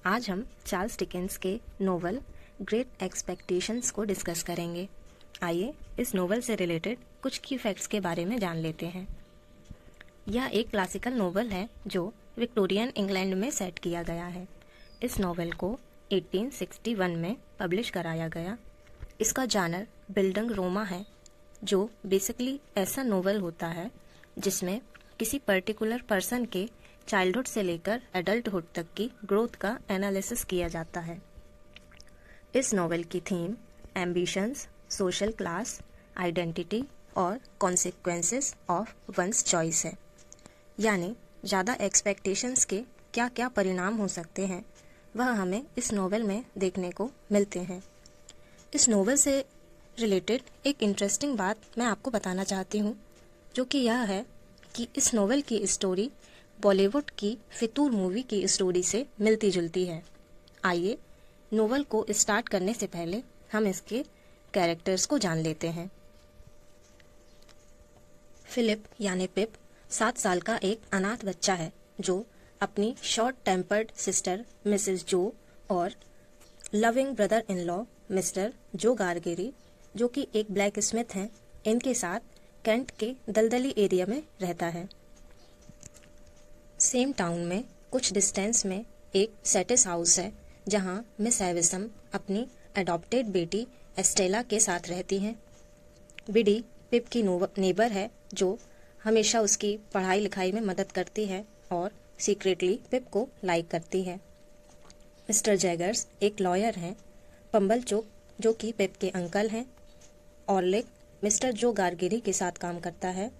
आज हम Charles Dickens के नोवेल ग्रेट एक्सपेक्टेशंस को डिस्कस करेंगे। आइए इस नोवेल से रिलेटेड कुछ की फैक्ट्स के बारे में जान लेते हैं। यह एक क्लासिकल नोवेल है जो विक्टोरियन इंग्लैंड में सेट किया गया है। इस नोवेल को 1861 में पब्लिश कराया गया। इसका जानर बिल्डिंग रोमा है, जो बेसिकली ऐसा नोवेल होता है जिसमें किसी पर्टिकुलर पर्सन के चाइल्डहुड से लेकर एडल्टहुड तक की ग्रोथ का एनालिसिस किया जाता है। इस नोवेल की theme ambitions, social class, identity और कॉन्सिक्वेंसेस ऑफ वंस चॉइस है, यानी ज़्यादा एक्सपेक्टेशंस के क्या क्या परिणाम हो सकते हैं वह हमें इस नोवेल में देखने को मिलते हैं। इस नोवेल से रिलेटेड एक इंटरेस्टिंग बात मैं आपको बताना चाहती हूँ, जो कि यह है कि इस नोवेल की स्टोरी बॉलीवुड की फितूर मूवी की स्टोरी से मिलती जुलती है। आइए नोवेल को स्टार्ट करने से पहले हम इसके कैरेक्टर्स को जान लेते हैं। फिलिप यानी पिप 7 साल का एक अनाथ बच्चा है जो अपनी शॉर्ट टेम्पर्ड सिस्टर मिसेस जो और loving brother in law mister जो गारगेरी, जो कि एक ब्लैक स्मिथ हैं, इनके साथ कैंट के दलदली एरिया में रहता है। सेम टाउन में कुछ डिस्टेंस में एक सेटिस हाउस है जहां मिस हैविसम अपनी अडॉप्टेड बेटी एस्टेला के साथ रहती हैं। बिडी पिप की नेबर है जो हमेशा उसकी पढ़ाई लिखाई में मदद करती है और सीक्रेटली पिप को लाइक करती है। मिस्टर जैगर्स एक लॉयर हैं। पंबलचोक जो कि पिप के अंकल हैं। ऑर्लिक मिस्टर जो गारगेरी के साथ काम करता है।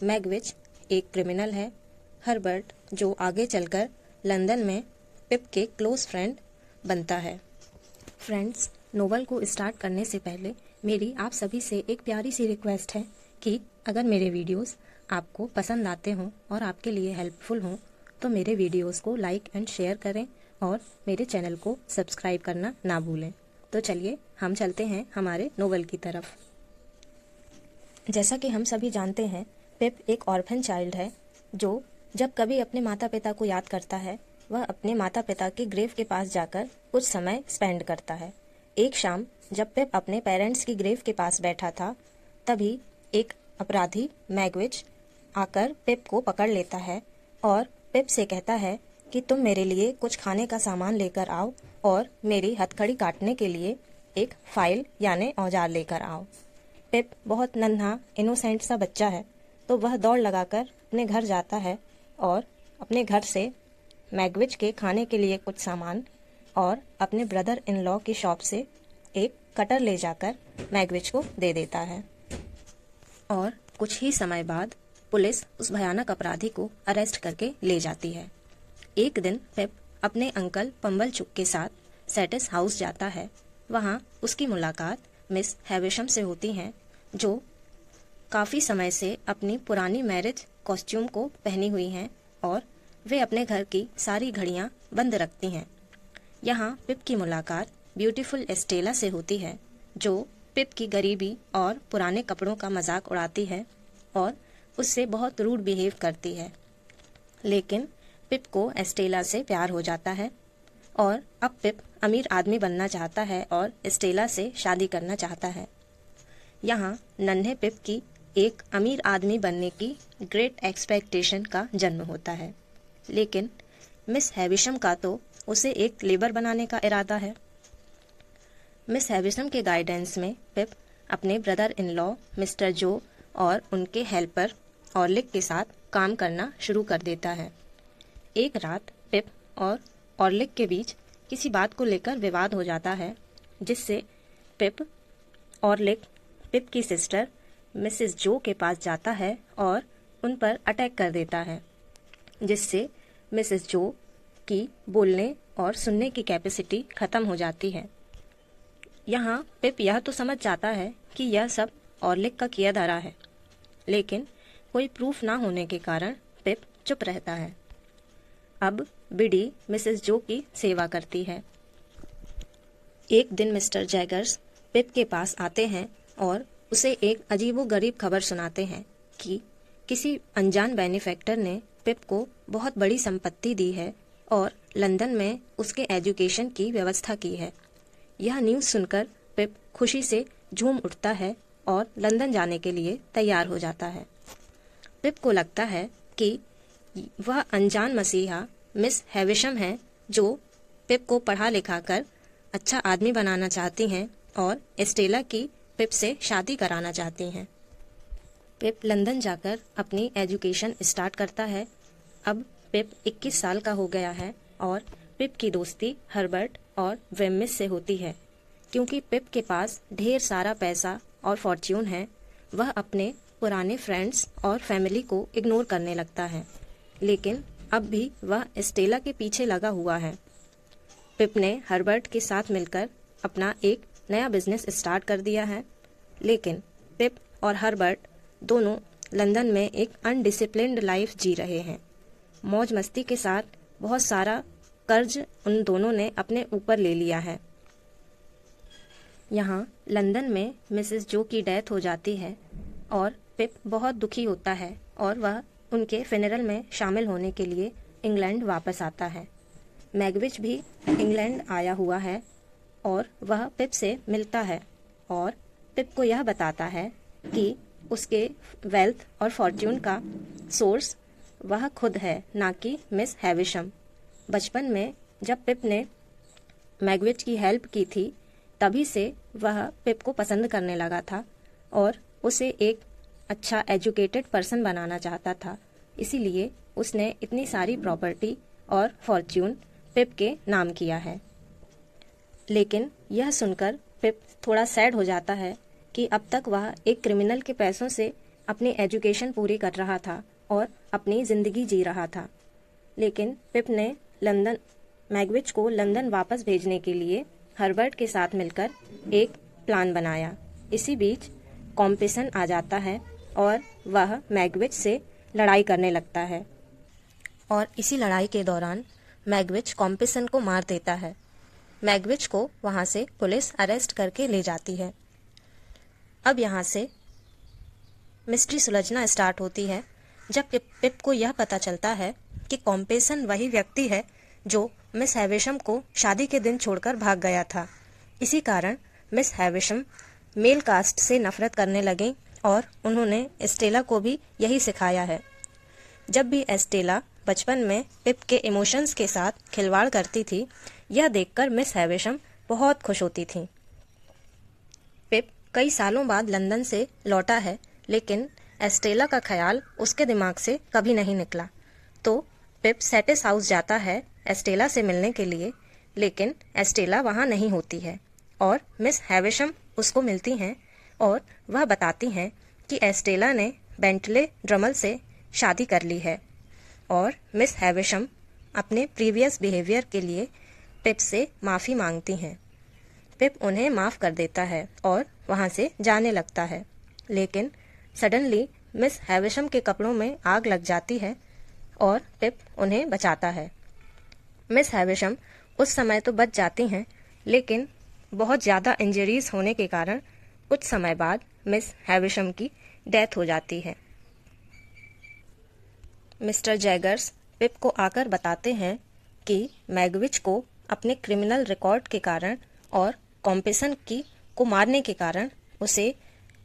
मैगविच एक क्रिमिनल है। हर्बर्ट जो आगे चलकर लंदन में पिप के क्लोज फ्रेंड बनता है। फ्रेंड्स, नोवेल को स्टार्ट करने से पहले मेरी आप सभी से एक प्यारी सी रिक्वेस्ट है कि अगर मेरे वीडियोस आपको पसंद आते हों और आपके लिए हेल्पफुल हों तो मेरे वीडियोस को लाइक एंड शेयर करें और मेरे चैनल को सब्सक्राइब करना ना भूलें। तो चलिए हम चलते हैं हमारे नोवेल की तरफ। जैसा कि हम सभी जानते हैं, पिप एक ऑर्फन चाइल्ड है जो जब कभी अपने माता पिता को याद करता है वह अपने माता पिता के ग्रेव के पास जाकर कुछ समय स्पेंड करता है। एक शाम जब पिप अपने पेरेंट्स की ग्रेव के पास बैठा था, तभी एक अपराधी मैगविच आकर पिप को पकड़ लेता है और पिप से कहता है कि तुम मेरे लिए कुछ खाने का सामान लेकर आओ और मेरी हथकड़ी काटने के लिए एक फाइल यानी औजार लेकर आओ। पिप बहुत नन्हा इनोसेंट सा बच्चा है, तो वह दौड़ लगाकर अपने घर जाता है और अपने घर से मैगविच के खाने के लिए कुछ सामान और अपने ब्रदर इन लॉ की शॉप से एक कटर ले जाकर मैगविच को दे देता है। और कुछ ही समय बाद पुलिस उस भयानक अपराधी को अरेस्ट करके ले जाती है। एक दिन पिप अपने अंकल पंबलचुक के साथ सेटिस हाउस जाता है। वहाँ उसकी मुलाकात मिस हैविशम से होती है, जो काफ़ी समय से अपनी पुरानी मैरिज कॉस्ट्यूम को पहनी हुई हैं और वे अपने घर की सारी घड़ियां बंद रखती हैं। यहाँ पिप की मुलाकात ब्यूटीफुल एस्टेला से होती है, जो पिप की गरीबी और पुराने कपड़ों का मजाक उड़ाती है और उससे बहुत रूड बिहेव करती है। लेकिन पिप को एस्टेला से प्यार हो जाता है और अब पिप अमीर आदमी बनना चाहता है और एस्टेला से शादी करना चाहता है। यहाँ नन्हे पिप की एक अमीर आदमी बनने की ग्रेट एक्सपेक्टेशन का जन्म होता है, लेकिन मिस हैविशम का तो उसे एक लेबर बनाने का इरादा है। मिस हैविशम के गाइडेंस में पिप अपने ब्रदर इन लॉ मिस्टर जो और उनके हेल्पर ऑर्लिक के साथ काम करना शुरू कर देता है। एक रात पिप और ऑर्लिक के बीच किसी बात को लेकर विवाद हो जाता है, जिससे ऑर्लिक पिप की सिस्टर मिसेस जो के पास जाता है और उन पर अटैक कर देता है, जिससे मिसेस जो की बोलने और सुनने की कैपेसिटी खत्म हो जाती है। यहाँ पिप यह तो समझ जाता है कि यह सब ऑर्लिक का किया धरा है, लेकिन कोई प्रूफ ना होने के कारण पिप चुप रहता है। अब बिडी मिसेस जो की सेवा करती है। एक दिन मिस्टर जैगर्स पिप के पास आते हैं और उसे एक अजीबोगरीब खबर सुनाते हैं कि किसी अनजान बेनिफैक्टर ने पिप को बहुत बड़ी संपत्ति दी है और लंदन में उसके एजुकेशन की व्यवस्था की है। यह न्यूज़ सुनकर पिप खुशी से झूम उठता है और लंदन जाने के लिए तैयार हो जाता है। पिप को लगता है कि वह अनजान मसीहा मिस हैविशम है जो पिप को पढ़ा लिखा कर अच्छा आदमी बनाना चाहती हैं और एस्टेला की पिप से शादी कराना चाहती हैं। पिप लंदन जाकर अपनी एजुकेशन स्टार्ट करता है। अब पिप 21 साल का हो गया है और पिप की दोस्ती हर्बर्ट और वेमिस से होती है। क्योंकि पिप के पास ढेर सारा पैसा और फॉर्च्यून है, वह अपने पुराने फ्रेंड्स और फैमिली को इग्नोर करने लगता है, लेकिन अब भी वह एस्टेला के पीछे लगा हुआ है। पिप ने हर्बर्ट के साथ मिलकर अपना एक नया बिजनेस स्टार्ट कर दिया है, लेकिन पिप और हर्बर्ट दोनों लंदन में एक अनडिसिप्लिन्ड लाइफ जी रहे हैं। मौज मस्ती के साथ बहुत सारा कर्ज उन दोनों ने अपने ऊपर ले लिया है। यहाँ लंदन में मिसेस जो की डेथ हो जाती है और पिप बहुत दुखी होता है और वह उनके फिनरल में शामिल होने के लिए इंग्लैंड वापस आता है। मैगविच भी इंग्लैंड आया हुआ है और वह पिप से मिलता है और पिप को यह बताता है कि उसके वेल्थ और फॉर्च्यून का सोर्स वह खुद है, ना कि मिस हैविशम। बचपन में जब पिप ने मैगविच की हेल्प की थी, तभी से वह पिप को पसंद करने लगा था और उसे एक अच्छा एजुकेटेड पर्सन बनाना चाहता था। इसीलिए उसने इतनी सारी प्रॉपर्टी और फॉर्च्यून पिप के नाम किया है। लेकिन यह सुनकर पिप थोड़ा सैड हो जाता है कि अब तक वह एक क्रिमिनल के पैसों से अपनी एजुकेशन पूरी कर रहा था और अपनी ज़िंदगी जी रहा था। लेकिन पिप ने मैगविच को लंदन वापस भेजने के लिए हर्बर्ट के साथ मिलकर एक प्लान बनाया। इसी बीच कॉम्पिसन आ जाता है और वह मैगविच से लड़ाई करने लगता है और इसी लड़ाई के दौरान मैगविच कॉम्पिसन को मार देता है। मैगविच को वहाँ से पुलिस अरेस्ट करके ले जाती है। अब यहाँ से मिस्ट्री सुलझना स्टार्ट होती है जब पिप को यह पता चलता है कि कॉम्पिसन वही व्यक्ति है जो मिस हैविशम को शादी के दिन छोड़कर भाग गया था। इसी कारण मिस हैविशम मेल कास्ट से नफरत करने लगी और उन्होंने एस्टेला को भी यही सिखाया है। जब भी एस्टेला बचपन में पिप के इमोशंस के साथ खिलवाड़ करती थी, यह देखकर मिस हैविशम बहुत खुश होती थी। पिप कई सालों बाद लंदन से लौटा है, लेकिन एस्टेला का ख्याल उसके दिमाग से कभी नहीं निकला। तो पिप सेटिस हाउस जाता है एस्टेला से मिलने के लिए, लेकिन एस्टेला वहाँ नहीं होती है और मिस हैविशम उसको मिलती हैं और वह बताती हैं कि एस्टेला ने बेंटले ड्रमल से शादी कर ली है और मिस हैविशम अपने प्रीवियस बिहेवियर के लिए पिप से माफ़ी मांगती हैं। पिप उन्हें माफ़ कर देता है और वहाँ से जाने लगता है, लेकिन सडनली मिस हैविशम के कपड़ों में आग लग जाती है और पिप उन्हें बचाता है। मिस हैविशम उस समय तो बच जाती हैं, लेकिन बहुत ज़्यादा इंजरीज होने के कारण कुछ समय बाद मिस हैविशम की डेथ हो जाती है। मिस्टर जैगर्स पिप को आकर बताते हैं कि मैगविच को अपने क्रिमिनल रिकॉर्ड के कारण और कॉम्पिसन को मारने के कारण उसे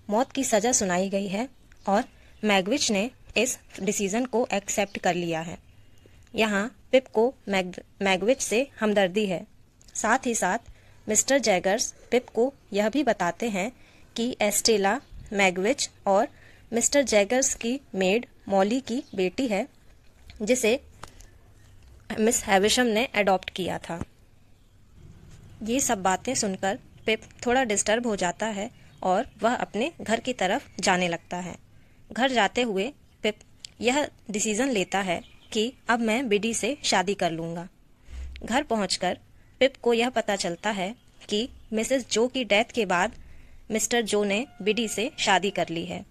मौत की सज़ा सुनाई गई है और मैगविच ने इस डिसीज़न को एक्सेप्ट कर लिया है। यहाँ पिप को मैगविच से हमदर्दी है। साथ ही साथ मिस्टर जैगर्स पिप को यह भी बताते हैं कि एस्टेला मैगविच और मिस्टर जैगर्स की मेड मॉली की बेटी है, जिसे मिस हैविशम ने अडॉप्ट किया था। ये सब बातें सुनकर पिप थोड़ा डिस्टर्ब हो जाता है और वह अपने घर की तरफ जाने लगता है। घर जाते हुए पिप यह डिसीज़न लेता है कि अब मैं बिडी से शादी कर लूँगा। घर पहुंचकर पिप को यह पता चलता है कि मिसेस जो की डेथ के बाद मिस्टर जो ने बिडी से शादी कर ली है।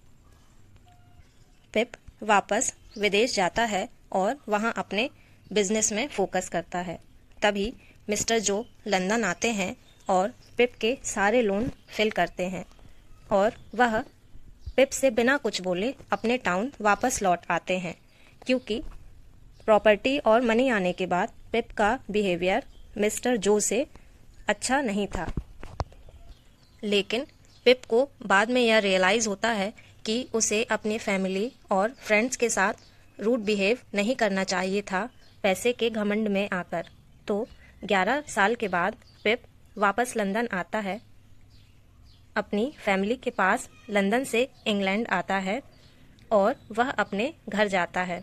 पिप वापस विदेश जाता है और वहां अपने बिजनेस में फोकस करता है। तभी मिस्टर जो लंदन आते हैं और पिप के सारे लोन फिल करते हैं और वह पिप से बिना कुछ बोले अपने टाउन वापस लौट आते हैं, क्योंकि प्रॉपर्टी और मनी आने के बाद पिप का बिहेवियर मिस्टर जो से अच्छा नहीं था, लेकिन पिप को बाद में यह रियलाइज़ होता है कि उसे अपनी फैमिली और फ्रेंड्स के साथ रूड बिहेव नहीं करना चाहिए था पैसे के घमंड में आकर। तो 11 साल के बाद पिप वापस लंदन आता है, अपनी फैमिली के पास लंदन से इंग्लैंड आता है और वह अपने घर जाता है।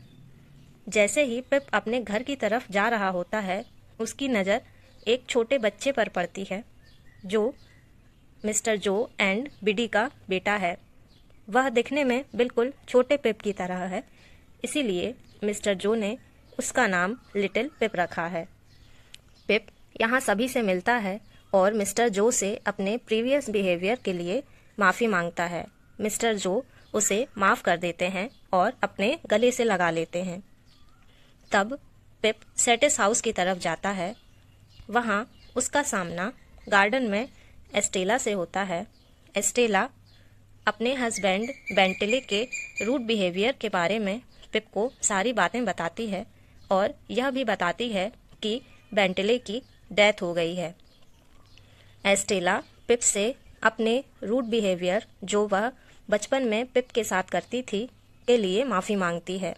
जैसे ही पिप अपने घर की तरफ जा रहा होता है, उसकी नज़र एक छोटे बच्चे पर पड़ती है जो मिस्टर जो एंड बिडी का बेटा है। वह दिखने में बिल्कुल छोटे पिप की तरह है, इसीलिए मिस्टर जो ने उसका नाम लिटिल पिप रखा है। पिप यहाँ सभी से मिलता है और मिस्टर जो से अपने प्रीवियस बिहेवियर के लिए माफ़ी मांगता है। मिस्टर जो उसे माफ़ कर देते हैं और अपने गले से लगा लेते हैं। तब पिप सेटिस हाउस की तरफ जाता है। वहाँ उसका सामना गार्डन में एस्टेला से होता है। एस्टेला अपने हस्बैंड बेंटले के रूड बिहेवियर के बारे में पिप को सारी बातें बताती है और यह भी बताती है कि बेंटले की डेथ हो गई है। एस्टेला पिप से अपने रूड बिहेवियर जो वह बचपन में पिप के साथ करती थी के लिए माफ़ी मांगती है।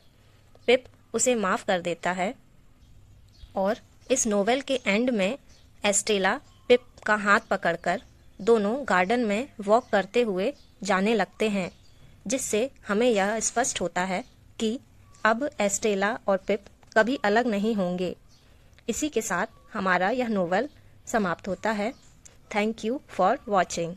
पिप उसे माफ़ कर देता है और इस नोवेल के एंड में एस्टेला पिप का हाथ पकड़कर दोनों गार्डन में वॉक करते हुए जाने लगते हैं, जिससे हमें यह स्पष्ट होता है कि अब एस्टेला और पिप कभी अलग नहीं होंगे। इसी के साथ हमारा यह नोवेल समाप्त होता है। Thank you for watching.